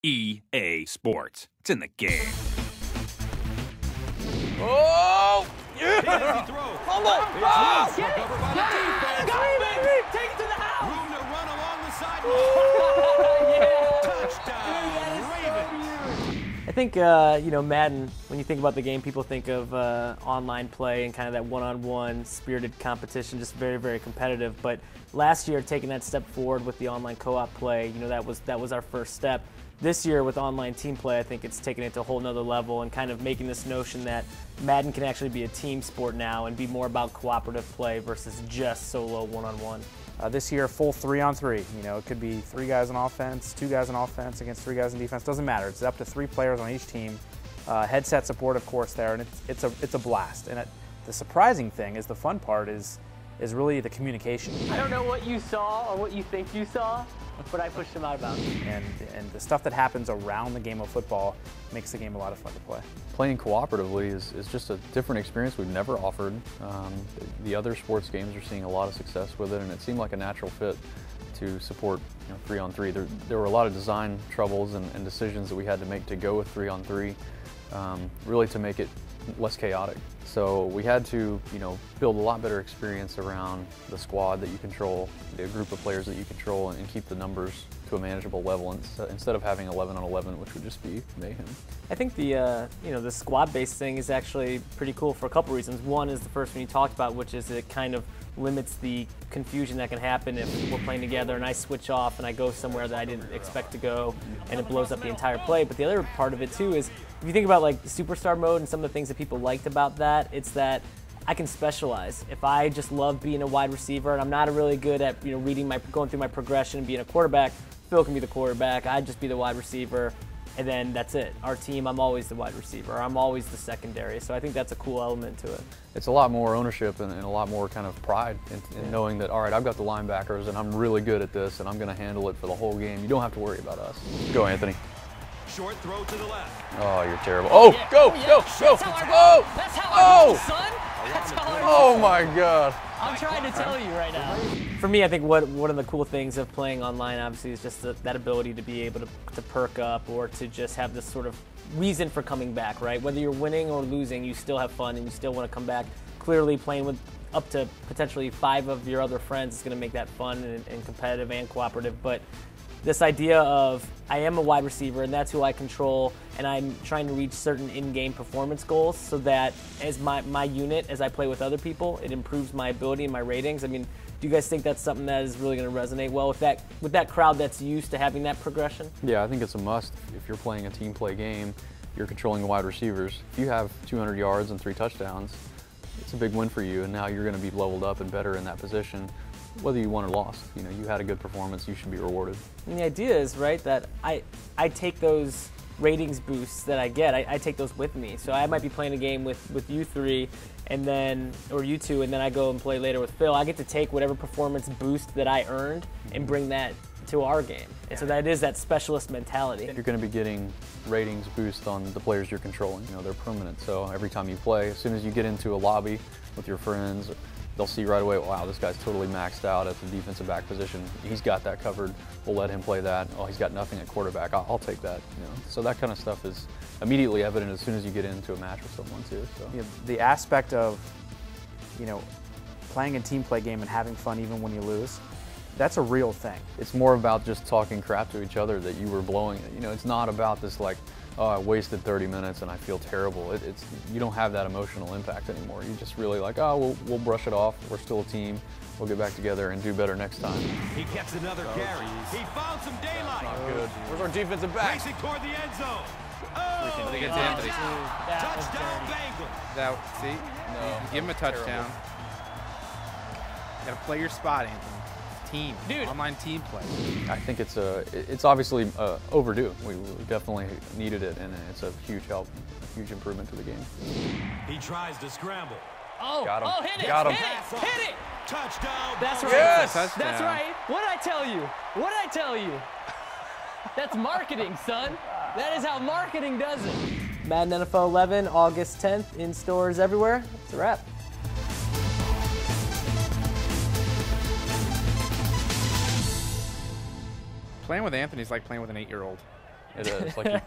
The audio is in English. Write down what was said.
EA Sports. It's in the game. Oh! Yeah! Fumble! Oh! Get it! Got it, baby! Take it to the house! Room to run along the sideline. Touchdown, Ravens! I think, Madden, when you think about the game, people think of online play and kind of that one-on-one spirited competition, just very, very competitive. But last year, taking that step forward with the online co-op play, that was our first step. This year with online team play, I think it's taken it to a whole nother level and kind of making this notion that Madden can actually be a team sport now and be more about cooperative play versus just solo one-on-one. This year, full 3-on-3. It could be 3 guys on offense, 2 guys on offense against 3 guys on defense. Doesn't matter. It's up to 3 players on each team. Headset support, of course, there, and it's a blast. And the surprising thing is the fun part is really the communication. I don't know what you saw or what you think you saw, but I pushed him out of bounds. And the stuff that happens around the game of football makes the game a lot of fun to play. Playing cooperatively is just a different experience we've never offered. The other sports games are seeing a lot of success with it, and it seemed like a natural fit to support 3-on-3. There were a lot of design troubles and decisions that we had to make to go with 3-on-3, really to make it less chaotic. So we had to, build a lot better experience around the squad that you control, the group of players that you control, and keep the numbers to a manageable level instead of having 11-on-11, which would just be mayhem. I think the squad-based thing is actually pretty cool for a couple reasons. One is the first one you talked about, which is it kind of limits the confusion that can happen if we're playing together and I switch off and I go somewhere that I didn't expect to go and it blows up the entire play. But the other part of it too is if you think about like superstar mode and some of the things that people liked about that, it's that I can specialize. If I just love being a wide receiver and I'm not really good at going through my progression and being a quarterback, Phil can be the quarterback, I'd just be the wide receiver, and then that's it. Our team, I'm always the wide receiver. I'm always the secondary. So I think that's a cool element to it. It's a lot more ownership and a lot more kind of pride in knowing that, all right, I've got the linebackers and I'm really good at this and I'm going to handle it for the whole game. You don't have to worry about us. Go, Anthony. Short throw to the left. Oh, you're terrible. Oh, yeah. Go. That's how I roll. That's how I roll, son. That's how I roll. Oh, my God. I'm trying to tell you right now. For me, I think one of the cool things of playing online, obviously, is just that ability to be able to perk up or to just have this sort of reason for coming back, right? Whether you're winning or losing, you still have fun and you still want to come back. Clearly, playing with up to potentially 5 of your other friends is going to make that fun and competitive and cooperative. But this idea of I am a wide receiver and that's who I control and I'm trying to reach certain in-game performance goals so that as my unit, as I play with other people, it improves my ability and my ratings. I mean, do you guys think that's something that is really going to resonate well with that crowd that's used to having that progression? Yeah, I think it's a must. If you're playing a team play game, you're controlling the wide receivers. If you have 200 yards and 3 touchdowns, it's a big win for you, and now you're going to be leveled up and better in that position. Whether you won or lost, you had a good performance, you should be rewarded. And the idea is, right, that I take those ratings boosts that I get, I take those with me. So I might be playing a game with you 3 or you 2, and then I go and play later with Phil. I get to take whatever performance boost that I earned and bring that to our game. And so that is that specialist mentality. You're going to be getting ratings boost on the players you're controlling. They're permanent. So every time you play, as soon as you get into a lobby with your friends, they'll see right away, wow, this guy's totally maxed out at the defensive back position. He's got that covered. We'll let him play that. Oh, he's got nothing at quarterback. I'll take that. So that kind of stuff is immediately evident as soon as you get into a match with someone too. So. The aspect of, playing a team play game and having fun even when you lose, that's a real thing. It's more about just talking crap to each other that you were blowing it. It's not about this like, oh, I wasted 30 minutes and I feel terrible. You don't have that emotional impact anymore. You just really like, oh, we'll brush it off. We're still a team. We'll get back together and do better next time. He gets another carry. He found some daylight. Not good. Where's our defensive back? Racing toward the end zone. I think it's Anthony. Touchdown Bengals. See? No. Give him a touchdown. You gotta play your spot, Anthony. Team. Dude. Online team play. I think it's obviously overdue. We definitely needed it, and it's a huge help, a huge improvement to the game. He tries to scramble. Got him. Hit it! Got him. Hit it! Touchdown. That's right. Yes. That's right. What did I tell you? What did I tell you? That's marketing, son. That is how marketing does it. Madden NFL 11, August 10th, in stores everywhere. It's a wrap. Playing with Anthony is like playing with an 8-year-old. It is. Like